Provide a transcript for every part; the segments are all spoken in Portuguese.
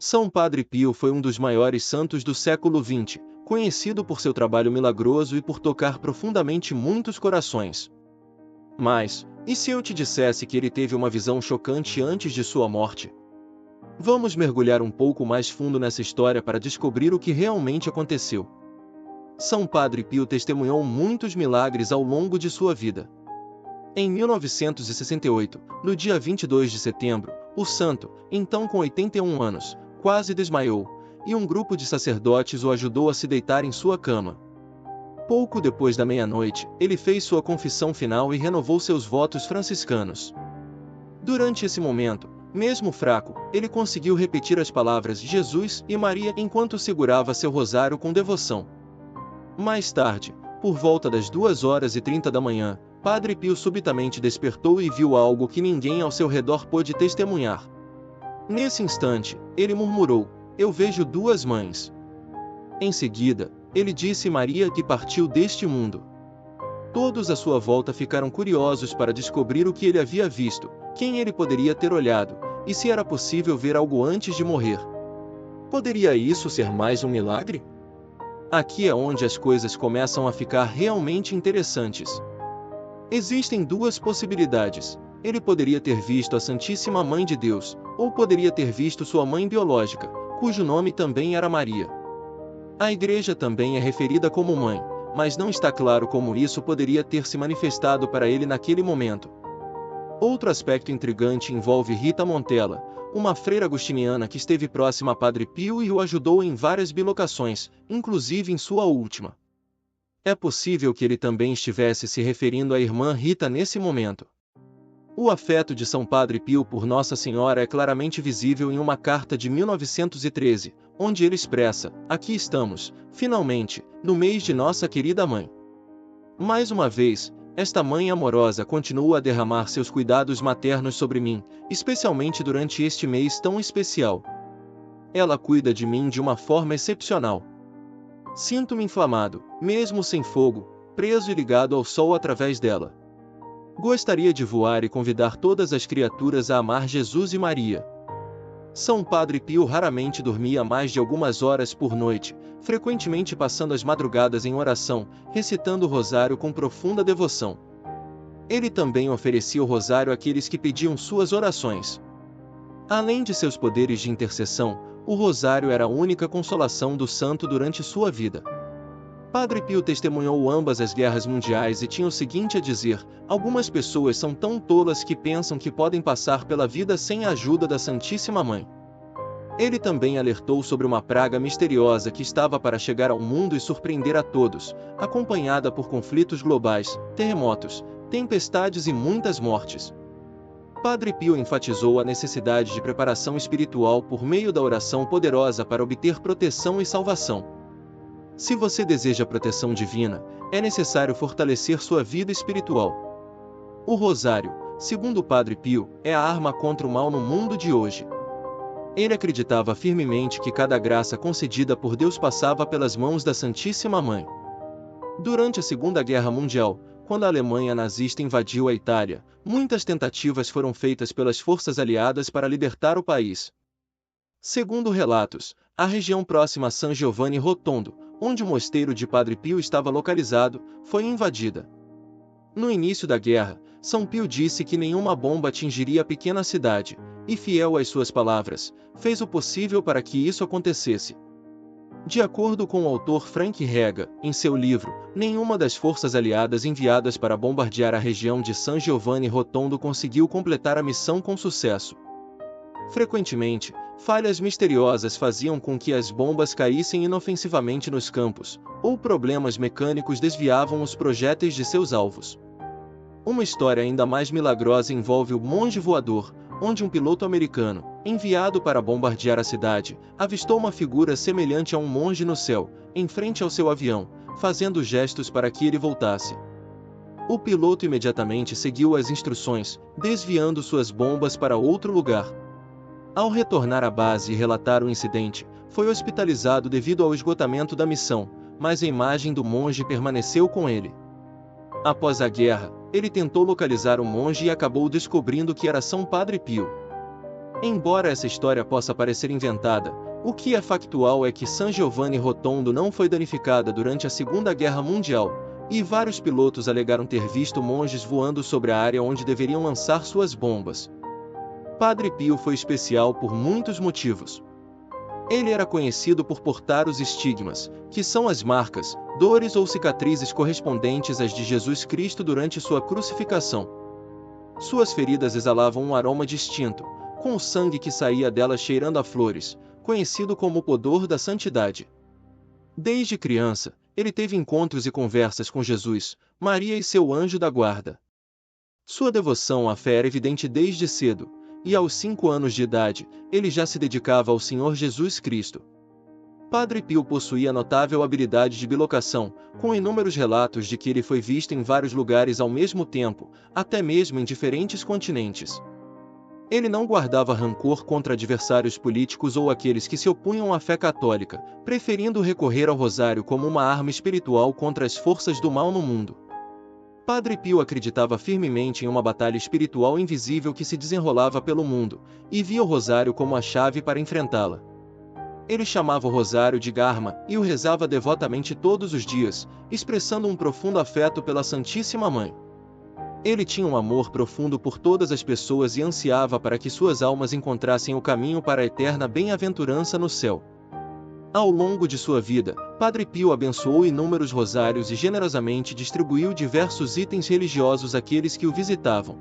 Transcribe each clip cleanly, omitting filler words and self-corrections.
São Padre Pio foi um dos maiores santos do século XX, conhecido por seu trabalho milagroso e por tocar profundamente muitos corações. Mas, e se eu te dissesse que ele teve uma visão chocante antes de sua morte? Vamos mergulhar um pouco mais fundo nessa história para descobrir o que realmente aconteceu. São Padre Pio testemunhou muitos milagres ao longo de sua vida. Em 1968, no dia 22 de setembro, o santo, então com 81 anos, quase desmaiou, e um grupo de sacerdotes o ajudou a se deitar em sua cama. Pouco depois da meia-noite, ele fez sua confissão final e renovou seus votos franciscanos. Durante esse momento, mesmo fraco, ele conseguiu repetir as palavras de Jesus e Maria enquanto segurava seu rosário com devoção. Mais tarde, por volta das 2h30 da manhã, Padre Pio subitamente despertou e viu algo que ninguém ao seu redor pôde testemunhar. Nesse instante, ele murmurou: "Eu vejo duas mães." Em seguida, ele disse Maria que partiu deste mundo. Todos à sua volta ficaram curiosos para descobrir o que ele havia visto, quem ele poderia ter olhado, e se era possível ver algo antes de morrer. Poderia isso ser mais um milagre? Aqui é onde as coisas começam a ficar realmente interessantes. Existem duas possibilidades. Ele poderia ter visto a Santíssima Mãe de Deus, ou poderia ter visto sua mãe biológica, cujo nome também era Maria. A Igreja também é referida como mãe, mas não está claro como isso poderia ter se manifestado para ele naquele momento. Outro aspecto intrigante envolve Rita Montella, uma freira agostiniana que esteve próxima a Padre Pio e o ajudou em várias bilocações, inclusive em sua última. É possível que ele também estivesse se referindo à irmã Rita nesse momento. O afeto de São Padre Pio por Nossa Senhora é claramente visível em uma carta de 1913, onde ele expressa: "Aqui estamos, finalmente, no mês de nossa querida mãe. Mais uma vez, esta mãe amorosa continua a derramar seus cuidados maternos sobre mim, especialmente durante este mês tão especial. Ela cuida de mim de uma forma excepcional. Sinto-me inflamado, mesmo sem fogo, preso e ligado ao sol através dela. Gostaria de voar e convidar todas as criaturas a amar Jesus e Maria." São Padre Pio raramente dormia mais de algumas horas por noite, frequentemente passando as madrugadas em oração, recitando o rosário com profunda devoção. Ele também oferecia o rosário àqueles que pediam suas orações. Além de seus poderes de intercessão, o rosário era a única consolação do santo durante sua vida. Padre Pio testemunhou ambas as guerras mundiais e tinha o seguinte a dizer: "Algumas pessoas são tão tolas que pensam que podem passar pela vida sem a ajuda da Santíssima Mãe." Ele também alertou sobre uma praga misteriosa que estava para chegar ao mundo e surpreender a todos, acompanhada por conflitos globais, terremotos, tempestades e muitas mortes. Padre Pio enfatizou a necessidade de preparação espiritual por meio da oração poderosa para obter proteção e salvação. Se você deseja proteção divina, é necessário fortalecer sua vida espiritual. O rosário, segundo Padre Pio, é a arma contra o mal no mundo de hoje. Ele acreditava firmemente que cada graça concedida por Deus passava pelas mãos da Santíssima Mãe. Durante a Segunda Guerra Mundial, quando a Alemanha nazista invadiu a Itália, muitas tentativas foram feitas pelas forças aliadas para libertar o país. Segundo relatos, a região próxima a San Giovanni Rotondo, onde o mosteiro de Padre Pio estava localizado, foi invadida. No início da guerra, São Pio disse que nenhuma bomba atingiria a pequena cidade, e fiel às suas palavras, fez o possível para que isso acontecesse. De acordo com o autor Frank Rega, em seu livro, nenhuma das forças aliadas enviadas para bombardear a região de San Giovanni Rotondo conseguiu completar a missão com sucesso. Frequentemente, falhas misteriosas faziam com que as bombas caíssem inofensivamente nos campos, ou problemas mecânicos desviavam os projéteis de seus alvos. Uma história ainda mais milagrosa envolve o Monge Voador, onde um piloto americano, enviado para bombardear a cidade, avistou uma figura semelhante a um monge no céu, em frente ao seu avião, fazendo gestos para que ele voltasse. O piloto imediatamente seguiu as instruções, desviando suas bombas para outro lugar. Ao retornar à base e relatar o incidente, foi hospitalizado devido ao esgotamento da missão, mas a imagem do monge permaneceu com ele. Após a guerra, ele tentou localizar o monge e acabou descobrindo que era São Padre Pio. Embora essa história possa parecer inventada, o que é factual é que San Giovanni Rotondo não foi danificada durante a Segunda Guerra Mundial, e vários pilotos alegaram ter visto monges voando sobre a área onde deveriam lançar suas bombas. Padre Pio foi especial por muitos motivos. Ele era conhecido por portar os estigmas, que são as marcas, dores ou cicatrizes correspondentes às de Jesus Cristo durante sua crucificação. Suas feridas exalavam um aroma distinto, com o sangue que saía delas cheirando a flores, conhecido como o odor da santidade. Desde criança, ele teve encontros e conversas com Jesus, Maria e seu anjo da guarda. Sua devoção à fé era evidente desde cedo, e aos 5 anos de idade, ele já se dedicava ao Senhor Jesus Cristo. Padre Pio possuía notável habilidade de bilocação, com inúmeros relatos de que ele foi visto em vários lugares ao mesmo tempo, até mesmo em diferentes continentes. Ele não guardava rancor contra adversários políticos ou aqueles que se opunham à fé católica, preferindo recorrer ao rosário como uma arma espiritual contra as forças do mal no mundo. Padre Pio acreditava firmemente em uma batalha espiritual invisível que se desenrolava pelo mundo, e via o rosário como a chave para enfrentá-la. Ele chamava o rosário de Dharma e o rezava devotamente todos os dias, expressando um profundo afeto pela Santíssima Mãe. Ele tinha um amor profundo por todas as pessoas e ansiava para que suas almas encontrassem o caminho para a eterna bem-aventurança no céu. Ao longo de sua vida, Padre Pio abençoou inúmeros rosários e generosamente distribuiu diversos itens religiosos àqueles que o visitavam.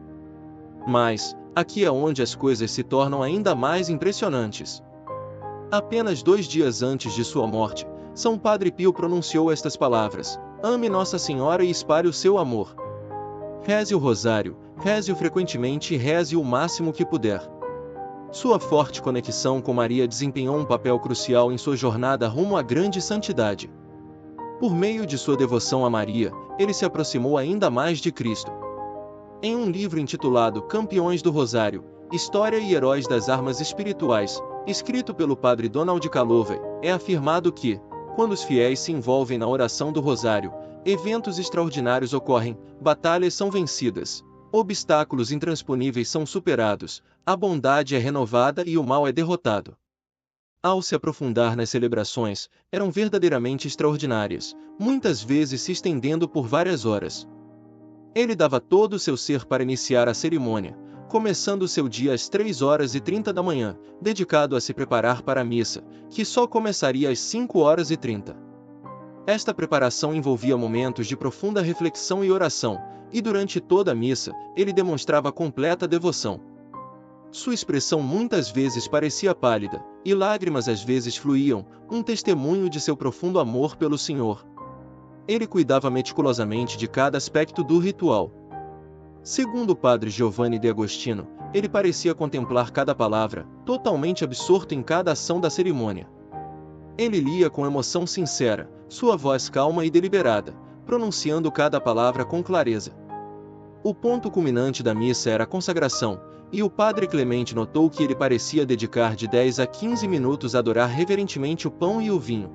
Mas, aqui é onde as coisas se tornam ainda mais impressionantes. Apenas 2 dias antes de sua morte, São Padre Pio pronunciou estas palavras: "Ame Nossa Senhora e espalhe o seu amor. Reze o rosário, reze-o frequentemente e reze-o o máximo que puder." Sua forte conexão com Maria desempenhou um papel crucial em sua jornada rumo à grande santidade. Por meio de sua devoção a Maria, ele se aproximou ainda mais de Cristo. Em um livro intitulado Campeões do Rosário, História e Heróis das Armas Espirituais, escrito pelo padre Donald Calovey, é afirmado que, quando os fiéis se envolvem na oração do rosário, eventos extraordinários ocorrem, batalhas são vencidas, obstáculos intransponíveis são superados, a bondade é renovada e o mal é derrotado. Ao se aprofundar nas celebrações, eram verdadeiramente extraordinárias, muitas vezes se estendendo por várias horas. Ele dava todo o seu ser para iniciar a cerimônia, começando seu dia às 3h30 da manhã, dedicado a se preparar para a missa, que só começaria às 5h30. Esta preparação envolvia momentos de profunda reflexão e oração, e durante toda a missa, ele demonstrava completa devoção. Sua expressão muitas vezes parecia pálida, e lágrimas às vezes fluíam, um testemunho de seu profundo amor pelo Senhor. Ele cuidava meticulosamente de cada aspecto do ritual. Segundo o padre Giovanni de Agostino, ele parecia contemplar cada palavra, totalmente absorto em cada ação da cerimônia. Ele lia com emoção sincera, sua voz calma e deliberada, pronunciando cada palavra com clareza. O ponto culminante da missa era a consagração, e o padre Clemente notou que ele parecia dedicar de 10 a 15 minutos a adorar reverentemente o pão e o vinho.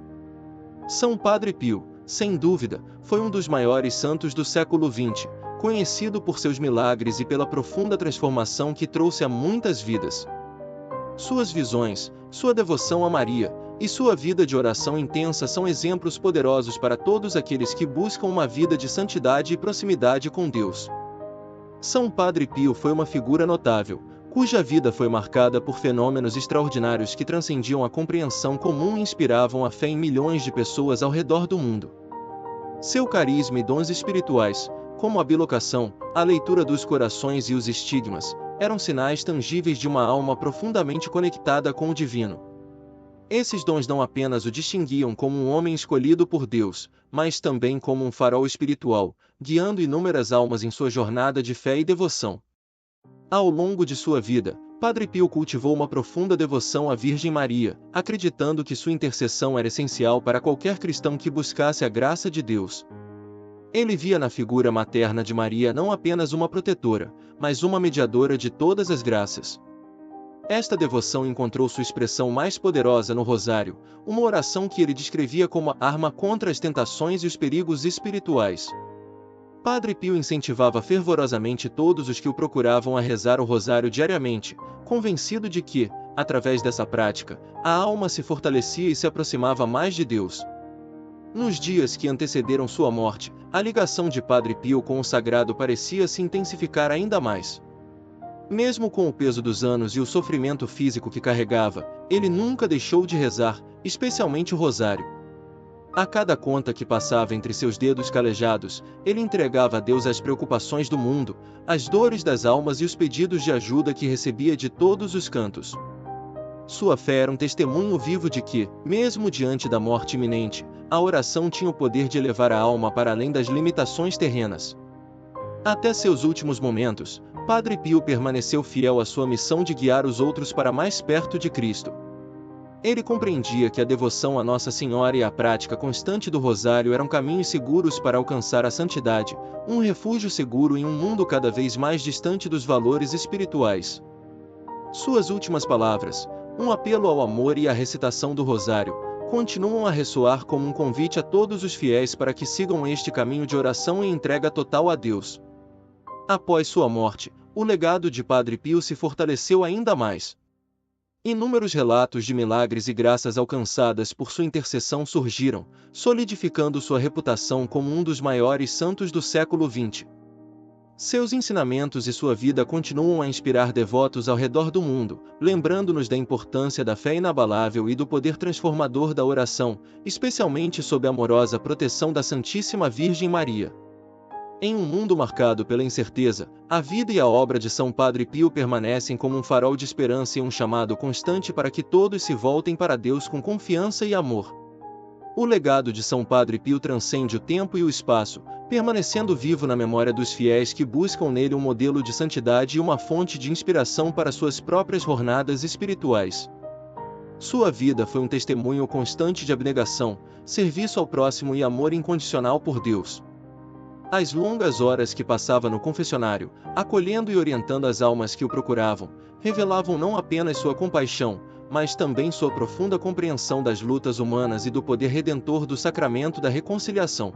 São Padre Pio, sem dúvida, foi um dos maiores santos do século XX, conhecido por seus milagres e pela profunda transformação que trouxe a muitas vidas. Suas visões, sua devoção a Maria, e sua vida de oração intensa são exemplos poderosos para todos aqueles que buscam uma vida de santidade e proximidade com Deus. São Padre Pio foi uma figura notável, cuja vida foi marcada por fenômenos extraordinários que transcendiam a compreensão comum e inspiravam a fé em milhões de pessoas ao redor do mundo. Seu carisma e dons espirituais, como a bilocação, a leitura dos corações e os estigmas, eram sinais tangíveis de uma alma profundamente conectada com o divino. Esses dons não apenas o distinguiam como um homem escolhido por Deus, mas também como um farol espiritual, guiando inúmeras almas em sua jornada de fé e devoção. Ao longo de sua vida, Padre Pio cultivou uma profunda devoção à Virgem Maria, acreditando que sua intercessão era essencial para qualquer cristão que buscasse a graça de Deus. Ele via na figura materna de Maria não apenas uma protetora, mas uma mediadora de todas as graças. Esta devoção encontrou sua expressão mais poderosa no Rosário, uma oração que ele descrevia como a arma contra as tentações e os perigos espirituais. Padre Pio incentivava fervorosamente todos os que o procuravam a rezar o rosário diariamente, convencido de que, através dessa prática, a alma se fortalecia e se aproximava mais de Deus. Nos dias que antecederam sua morte, a ligação de Padre Pio com o sagrado parecia se intensificar ainda mais. Mesmo com o peso dos anos e o sofrimento físico que carregava, ele nunca deixou de rezar, especialmente o rosário. A cada conta que passava entre seus dedos calejados, ele entregava a Deus as preocupações do mundo, as dores das almas e os pedidos de ajuda que recebia de todos os cantos. Sua fé era um testemunho vivo de que, mesmo diante da morte iminente, a oração tinha o poder de elevar a alma para além das limitações terrenas. Até seus últimos momentos, Padre Pio permaneceu fiel à sua missão de guiar os outros para mais perto de Cristo. Ele compreendia que a devoção a Nossa Senhora e a prática constante do rosário eram caminhos seguros para alcançar a santidade, um refúgio seguro em um mundo cada vez mais distante dos valores espirituais. Suas últimas palavras, um apelo ao amor e à recitação do rosário, continuam a ressoar como um convite a todos os fiéis para que sigam este caminho de oração e entrega total a Deus. Após sua morte, o legado de Padre Pio se fortaleceu ainda mais. Inúmeros relatos de milagres e graças alcançadas por sua intercessão surgiram, solidificando sua reputação como um dos maiores santos do século XX. Seus ensinamentos e sua vida continuam a inspirar devotos ao redor do mundo, lembrando-nos da importância da fé inabalável e do poder transformador da oração, especialmente sob a amorosa proteção da Santíssima Virgem Maria. Em um mundo marcado pela incerteza, a vida e a obra de São Padre Pio permanecem como um farol de esperança e um chamado constante para que todos se voltem para Deus com confiança e amor. O legado de São Padre Pio transcende o tempo e o espaço, permanecendo vivo na memória dos fiéis que buscam nele um modelo de santidade e uma fonte de inspiração para suas próprias jornadas espirituais. Sua vida foi um testemunho constante de abnegação, serviço ao próximo e amor incondicional por Deus. As longas horas que passava no confessionário, acolhendo e orientando as almas que o procuravam, revelavam não apenas sua compaixão, mas também sua profunda compreensão das lutas humanas e do poder redentor do sacramento da reconciliação.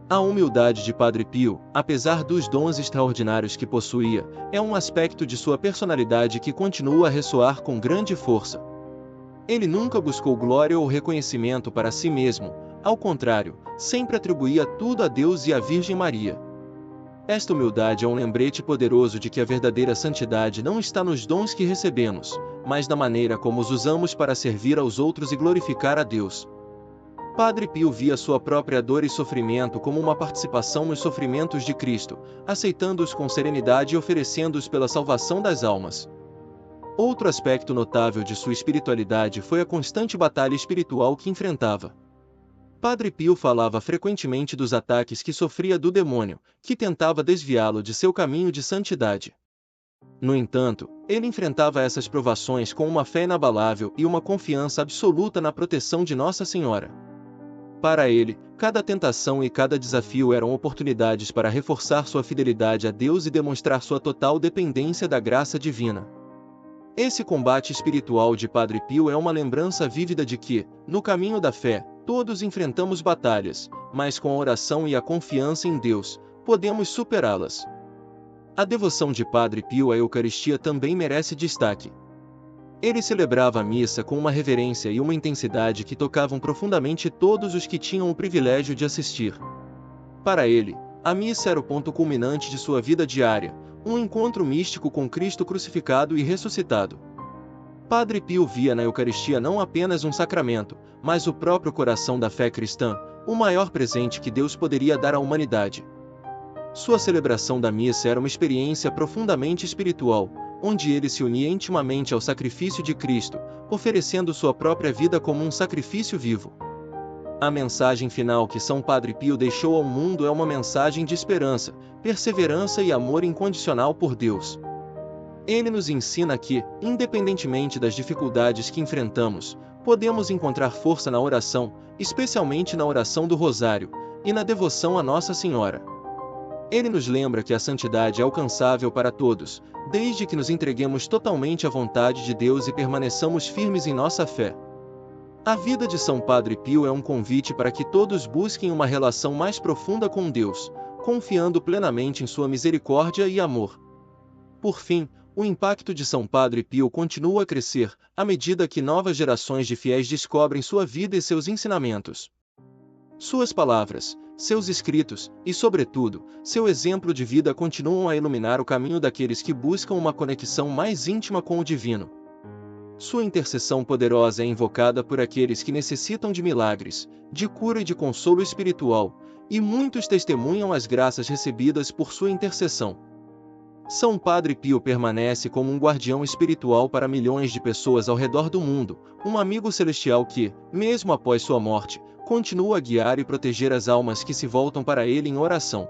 A humildade de Padre Pio, apesar dos dons extraordinários que possuía, é um aspecto de sua personalidade que continua a ressoar com grande força. Ele nunca buscou glória ou reconhecimento para si mesmo, ao contrário, sempre atribuía tudo a Deus e à Virgem Maria. Esta humildade é um lembrete poderoso de que a verdadeira santidade não está nos dons que recebemos, mas na maneira como os usamos para servir aos outros e glorificar a Deus. Padre Pio via sua própria dor e sofrimento como uma participação nos sofrimentos de Cristo, aceitando-os com serenidade e oferecendo-os pela salvação das almas. Outro aspecto notável de sua espiritualidade foi a constante batalha espiritual que enfrentava. Padre Pio falava frequentemente dos ataques que sofria do demônio, que tentava desviá-lo de seu caminho de santidade. No entanto, ele enfrentava essas provações com uma fé inabalável e uma confiança absoluta na proteção de Nossa Senhora. Para ele, cada tentação e cada desafio eram oportunidades para reforçar sua fidelidade a Deus e demonstrar sua total dependência da graça divina. Esse combate espiritual de Padre Pio é uma lembrança vívida de que, no caminho da fé, todos enfrentamos batalhas, mas com a oração e a confiança em Deus, podemos superá-las. A devoção de Padre Pio à Eucaristia também merece destaque. Ele celebrava a missa com uma reverência e uma intensidade que tocavam profundamente todos os que tinham o privilégio de assistir. Para ele, a missa era o ponto culminante de sua vida diária, um encontro místico com Cristo crucificado e ressuscitado. Padre Pio via na Eucaristia não apenas um sacramento, mas o próprio coração da fé cristã, o maior presente que Deus poderia dar à humanidade. Sua celebração da missa era uma experiência profundamente espiritual, onde ele se unia intimamente ao sacrifício de Cristo, oferecendo sua própria vida como um sacrifício vivo. A mensagem final que São Padre Pio deixou ao mundo é uma mensagem de esperança, perseverança e amor incondicional por Deus. Ele nos ensina que, independentemente das dificuldades que enfrentamos, podemos encontrar força na oração, especialmente na oração do Rosário, e na devoção a Nossa Senhora. Ele nos lembra que a santidade é alcançável para todos, desde que nos entreguemos totalmente à vontade de Deus e permaneçamos firmes em nossa fé. A vida de São Padre Pio é um convite para que todos busquem uma relação mais profunda com Deus, confiando plenamente em sua misericórdia e amor. Por fim, o impacto de São Padre Pio continua a crescer, à medida que novas gerações de fiéis descobrem sua vida e seus ensinamentos. Suas palavras, seus escritos e, sobretudo, seu exemplo de vida continuam a iluminar o caminho daqueles que buscam uma conexão mais íntima com o divino. Sua intercessão poderosa é invocada por aqueles que necessitam de milagres, de cura e de consolo espiritual, e muitos testemunham as graças recebidas por sua intercessão. São Padre Pio permanece como um guardião espiritual para milhões de pessoas ao redor do mundo, um amigo celestial que, mesmo após sua morte, continua a guiar e proteger as almas que se voltam para ele em oração.